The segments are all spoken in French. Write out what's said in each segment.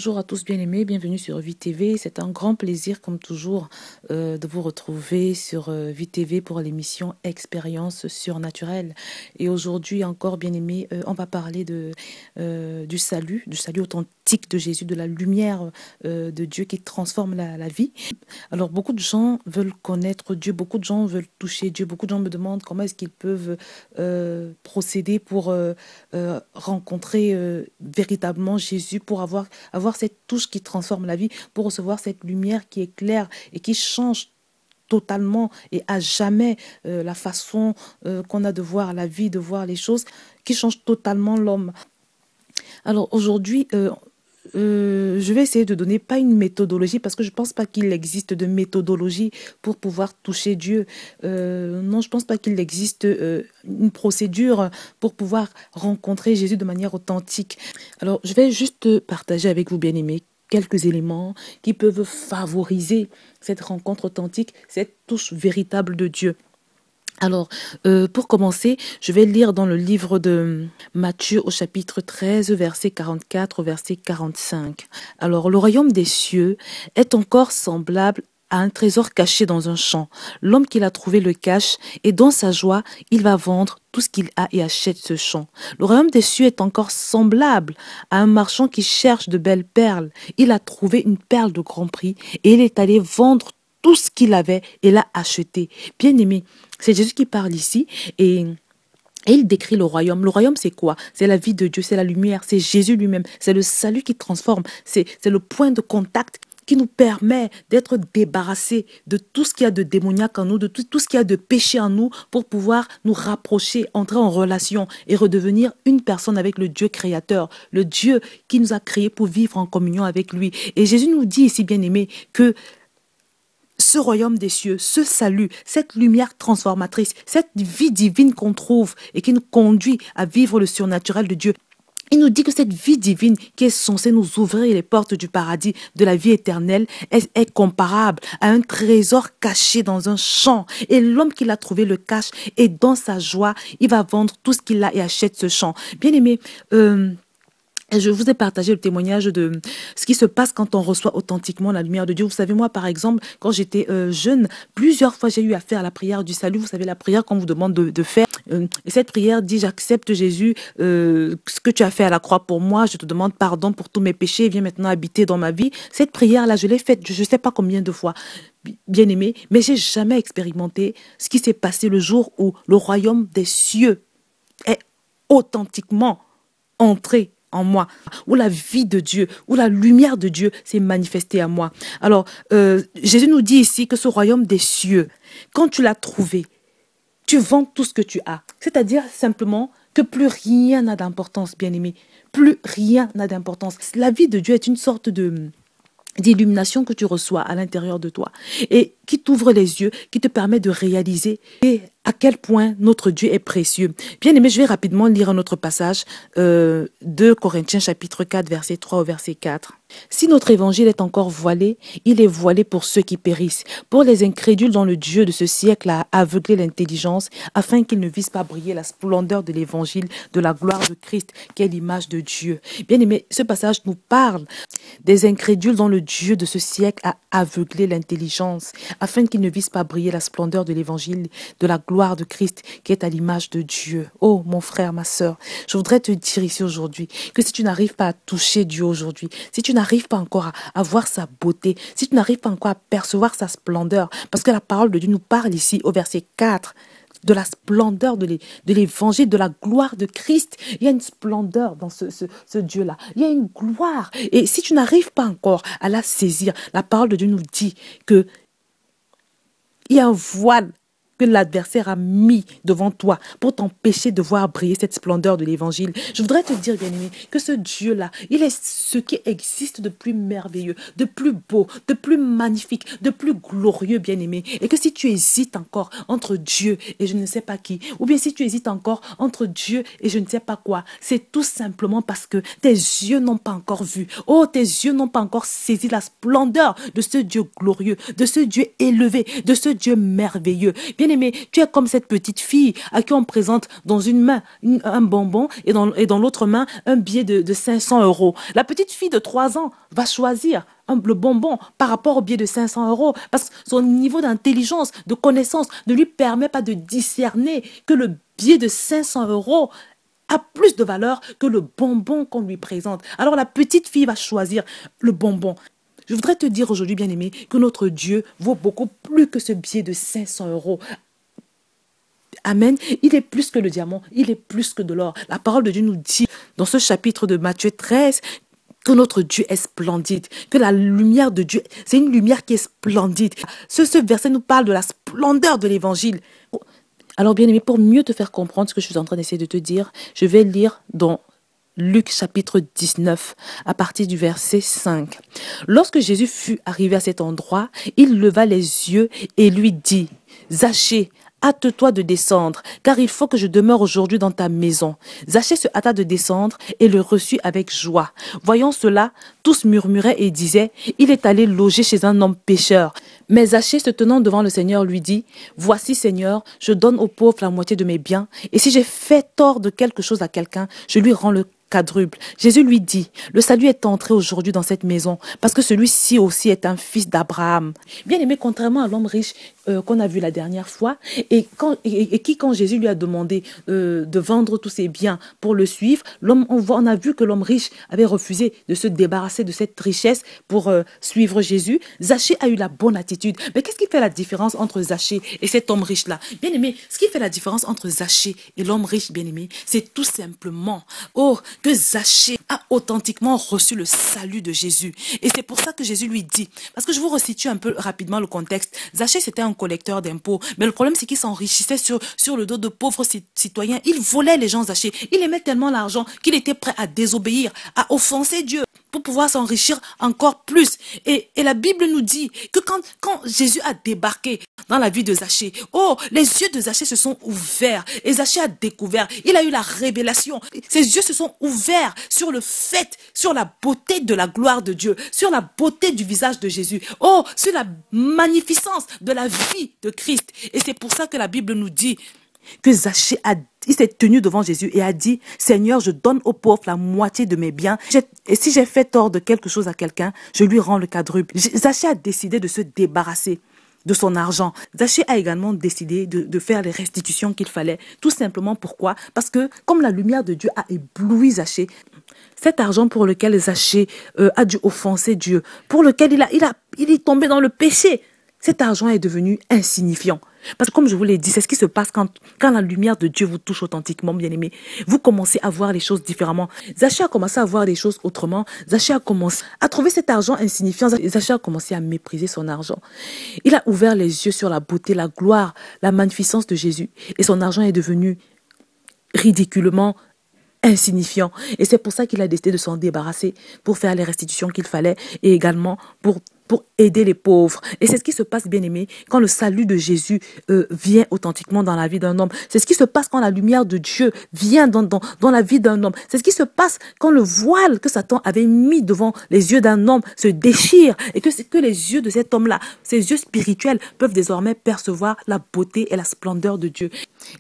Bonjour à tous bien-aimés, bienvenue sur Vie TV. C'est un grand plaisir, comme toujours, de vous retrouver sur Vie TV pour l'émission Expérience surnaturelle. Et aujourd'hui encore, bien-aimés, on va parler du salut authentique de Jésus, de la lumière de Dieu qui transforme la vie. Alors, beaucoup de gens veulent connaître Dieu, beaucoup de gens veulent toucher Dieu, beaucoup de gens me demandent comment est-ce qu'ils peuvent procéder pour rencontrer véritablement Jésus, pour avoir cette touche qui transforme la vie, pour recevoir cette lumière qui éclaire et qui change totalement et à jamais la façon qu'on a de voir la vie, de voir les choses, qui change totalement l'homme. Alors aujourd'hui, je vais essayer de donner pas une méthodologie parce que je pense pas qu'il existe de méthodologie pour pouvoir toucher Dieu. Non, je pense pas qu'il existe une procédure pour pouvoir rencontrer Jésus de manière authentique. Alors, je vais juste partager avec vous, bien-aimés, quelques éléments qui peuvent favoriser cette rencontre authentique, cette touche véritable de Dieu. Alors, pour commencer, je vais lire dans le livre de Matthieu au chapitre 13, verset 44 au verset 45. Alors, le royaume des cieux est encore semblable à un trésor caché dans un champ. L'homme qui l'a trouvé le cache et dans sa joie, il va vendre tout ce qu'il a et achète ce champ. Le royaume des cieux est encore semblable à un marchand qui cherche de belles perles. Il a trouvé une perle de grand prix et il est allé vendre tout ce qu'il avait et l'a acheté. Bien aimé, c'est Jésus qui parle ici et il décrit le royaume. Le royaume, c'est quoi? C'est la vie de Dieu, c'est la lumière, c'est Jésus lui-même, c'est le salut qui transforme, c'est le point de contact qui nous permet d'être débarrassés de tout ce qu'il y a de démoniaque en nous, de tout ce qu'il y a de péché en nous, pour pouvoir nous rapprocher, entrer en relation et redevenir une personne avec le Dieu créateur, le Dieu qui nous a créés pour vivre en communion avec lui. Et Jésus nous dit ici, bien aimé, que ce royaume des cieux, ce salut, cette lumière transformatrice, cette vie divine qu'on trouve et qui nous conduit à vivre le surnaturel de Dieu. Il nous dit que cette vie divine qui est censée nous ouvrir les portes du paradis, de la vie éternelle, est comparable à un trésor caché dans un champ. Et l'homme qui l'a trouvé le cache et dans sa joie, il va vendre tout ce qu'il a et achète ce champ. Bien aimé, je vous ai partagé le témoignage de ce qui se passe quand on reçoit authentiquement la lumière de Dieu. Vous savez, moi, par exemple, quand j'étais jeune, plusieurs fois, j'ai eu à faire la prière du salut. Vous savez, la prière qu'on vous demande de faire. Et cette prière dit, j'accepte Jésus, ce que tu as fait à la croix pour moi. Je te demande pardon pour tous mes péchés. Viens maintenant habiter dans ma vie. Cette prière-là, je l'ai faite, je ne sais pas combien de fois, bien aimé, mais j'ai jamais expérimenté ce qui s'est passé le jour où le royaume des cieux est authentiquement entré en moi, où la vie de Dieu, où la lumière de Dieu s'est manifestée à moi. Alors, Jésus nous dit ici que ce royaume des cieux, quand tu l'as trouvé, tu vends tout ce que tu as. C'est-à-dire simplement que plus rien n'a d'importance, bien-aimé. Plus rien n'a d'importance. La vie de Dieu est une sorte d'illumination que tu reçois à l'intérieur de toi et qui t'ouvre les yeux, qui te permet de réaliser à quel point notre Dieu est précieux. Bien aimé, je vais rapidement lire un autre passage, 2 Corinthiens chapitre 4, verset 3 au verset 4. Si notre évangile est encore voilé, il est voilé pour ceux qui périssent, pour les incrédules dont le Dieu de ce siècle a aveuglé l'intelligence, afin qu'ils ne visent pas briller la splendeur de l'évangile, de la gloire de Christ, qui est l'image de Dieu. Bien aimé, ce passage nous parle des incrédules dont le Dieu de ce siècle a aveuglé l'intelligence, afin qu'ils ne visent pas briller la splendeur de l'évangile, de la gloire de Christ, qui est à l'image de Dieu. Oh, mon frère, ma sœur, je voudrais te dire ici aujourd'hui que si tu n'arrives pas à toucher Dieu aujourd'hui, si tu n'arrives pas encore à voir sa beauté, si tu n'arrives pas encore à percevoir sa splendeur, parce que la parole de Dieu nous parle ici au verset 4, de la splendeur de l'évangile, de la gloire de Christ. Il y a une splendeur dans ce Dieu-là. Il y a une gloire. Et si tu n'arrives pas encore à la saisir, la parole de Dieu nous dit que il y a un voile que l'adversaire a mis devant toi pour t'empêcher de voir briller cette splendeur de l'évangile. Je voudrais te dire, bien-aimé, que ce Dieu-là, il est ce qui existe de plus merveilleux, de plus beau, de plus magnifique, de plus glorieux, bien-aimé. Et que si tu hésites encore entre Dieu et je ne sais pas qui, ou bien si tu hésites encore entre Dieu et je ne sais pas quoi, c'est tout simplement parce que tes yeux n'ont pas encore vu. Oh, tes yeux n'ont pas encore saisi la splendeur de ce Dieu glorieux, de ce Dieu élevé, de ce Dieu merveilleux. Bien Bien-aimé, tu es comme cette petite fille à qui on présente dans une main un bonbon et dans l'autre main un billet de 500 euros. La petite fille de 3 ans va choisir le bonbon par rapport au billet de 500 euros parce que son niveau d'intelligence, de connaissance ne lui permet pas de discerner que le billet de 500 euros a plus de valeur que le bonbon qu'on lui présente. Alors la petite fille va choisir le bonbon. Je voudrais te dire aujourd'hui, bien-aimé, que notre Dieu vaut beaucoup plus que ce billet de 500 euros. Amen. Il est plus que le diamant, il est plus que de l'or. La parole de Dieu nous dit dans ce chapitre de Matthieu 13 que notre Dieu est splendide, que la lumière de Dieu, c'est une lumière qui est splendide. Ce verset nous parle de la splendeur de l'évangile. Alors bien aimé, pour mieux te faire comprendre ce que je suis en train d'essayer de te dire, je vais lire dans Luc chapitre 19, à partir du verset 5. Lorsque Jésus fut arrivé à cet endroit, il leva les yeux et lui dit, « Zachée, hâte-toi de descendre, car il faut que je demeure aujourd'hui dans ta maison. » Zachée se hâta de descendre et le reçut avec joie. Voyant cela, tous murmuraient et disaient, « Il est allé loger chez un homme pécheur. » Mais Zachée, se tenant devant le Seigneur, lui dit, « Voici, Seigneur, je donne aux pauvres la moitié de mes biens, et si j'ai fait tort de quelque chose à quelqu'un, je lui rends le quadruple. » Jésus lui dit, le salut est entré aujourd'hui dans cette maison parce que celui-ci aussi est un fils d'Abraham. Bien aimé, contrairement à l'homme riche qu'on a vu la dernière fois et qui, quand Jésus lui a demandé de vendre tous ses biens pour le suivre, on a vu que l'homme riche avait refusé de se débarrasser de cette richesse pour suivre Jésus. Zachée a eu la bonne attitude. Mais qu'est-ce qui fait la différence entre Zachée et cet homme riche-là? Bien aimé, ce qui fait la différence entre Zachée et l'homme riche, bien aimé, c'est tout simplement que Zachée a authentiquement reçu le salut de Jésus. Et c'est pour ça que Jésus lui dit, parce que je vous resitue un peu rapidement le contexte. Zachée, c'était un collecteur d'impôts, mais le problème, c'est qu'il s'enrichissait sur le dos de pauvres citoyens. Il volait les gens, Zachée. Il aimait tellement l'argent qu'il était prêt à désobéir, à offenser Dieu pour pouvoir s'enrichir encore plus. Et la Bible nous dit que quand Jésus a débarqué dans la vie de Zachée, les yeux de Zachée se sont ouverts et Zachée a découvert, il a eu la révélation. Ses yeux se sont ouverts sur le fait, sur la beauté de la gloire de Dieu, sur la beauté du visage de Jésus, sur la magnificence de la vie de Christ. Et c'est pour ça que la Bible nous dit que Zachée il s'est tenu devant Jésus et a dit, « Seigneur, je donne aux pauvres la moitié de mes biens. Et si j'ai fait tort de quelque chose à quelqu'un, je lui rends le quadruple. » Zachée a décidé de se débarrasser de son argent. Zachée a également décidé de faire les restitutions qu'il fallait. Tout simplement pourquoi? Parce que comme la lumière de Dieu a ébloui Zachée, cet argent pour lequel Zachée a dû offenser Dieu, pour lequel il est tombé dans le péché, cet argent est devenu insignifiant. Parce que comme je vous l'ai dit, c'est ce qui se passe quand la lumière de Dieu vous touche authentiquement, bien-aimé. Vous commencez à voir les choses différemment. Zachée a commencé à voir les choses autrement. Zachée a commencé à trouver cet argent insignifiant. Zachée a commencé à mépriser son argent. Il a ouvert les yeux sur la beauté, la gloire, la magnificence de Jésus. Et son argent est devenu ridiculement insignifiant. Et c'est pour ça qu'il a décidé de s'en débarrasser pour faire les restitutions qu'il fallait et également pour aider les pauvres. Et c'est ce qui se passe, bien aimé, quand le salut de Jésus vient authentiquement dans la vie d'un homme. C'est ce qui se passe quand la lumière de Dieu vient dans la vie d'un homme. C'est ce qui se passe quand le voile que Satan avait mis devant les yeux d'un homme se déchire et que les yeux de cet homme-là, ses yeux spirituels, peuvent désormais percevoir la beauté et la splendeur de Dieu.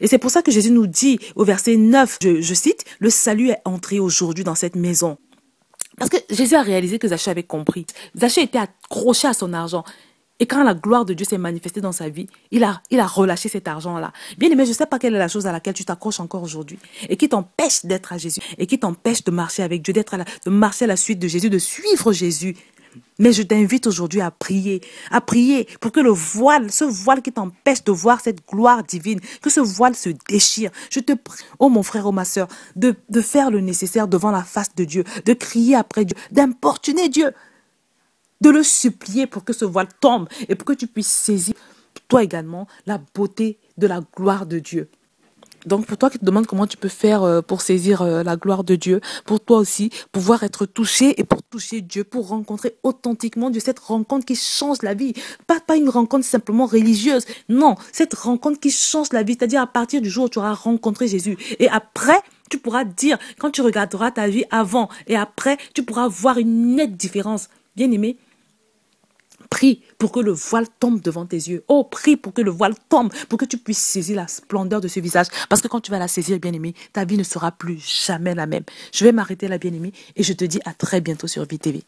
Et c'est pour ça que Jésus nous dit au verset 9, je cite, « Le salut est entré aujourd'hui dans cette maison. » Parce que Jésus a réalisé que Zachée avait compris. Zachée était accroché à son argent. Et quand la gloire de Dieu s'est manifestée dans sa vie, il a relâché cet argent-là. Bien aimé, je ne sais pas quelle est la chose à laquelle tu t'accroches encore aujourd'hui et qui t'empêche d'être à Jésus et qui t'empêche de marcher avec Dieu, de marcher à la suite de Jésus, de suivre Jésus. Mais je t'invite aujourd'hui à prier pour que ce voile qui t'empêche de voir cette gloire divine, que ce voile se déchire. Je te prie, mon frère, ma soeur, de faire le nécessaire devant la face de Dieu, de crier après Dieu, d'importuner Dieu, de le supplier pour que ce voile tombe et pour que tu puisses saisir, toi également, la beauté de la gloire de Dieu. Donc pour toi qui te demandes comment tu peux faire pour saisir la gloire de Dieu, pour toi aussi pouvoir être touché et pour toucher Dieu, pour rencontrer authentiquement Dieu, cette rencontre qui change la vie, pas une rencontre simplement religieuse, non, cette rencontre qui change la vie, c'est-à-dire à partir du jour où tu auras rencontré Jésus et après tu pourras dire, quand tu regarderas ta vie avant et après, tu pourras voir une nette différence. Bien aimé, prie pour que le voile tombe devant tes yeux. Oh, prie pour que le voile tombe, pour que tu puisses saisir la splendeur de ce visage. Parce que quand tu vas la saisir, bien-aimé, ta vie ne sera plus jamais la même. Je vais m'arrêter là, bien-aimé, et je te dis à très bientôt sur VTV.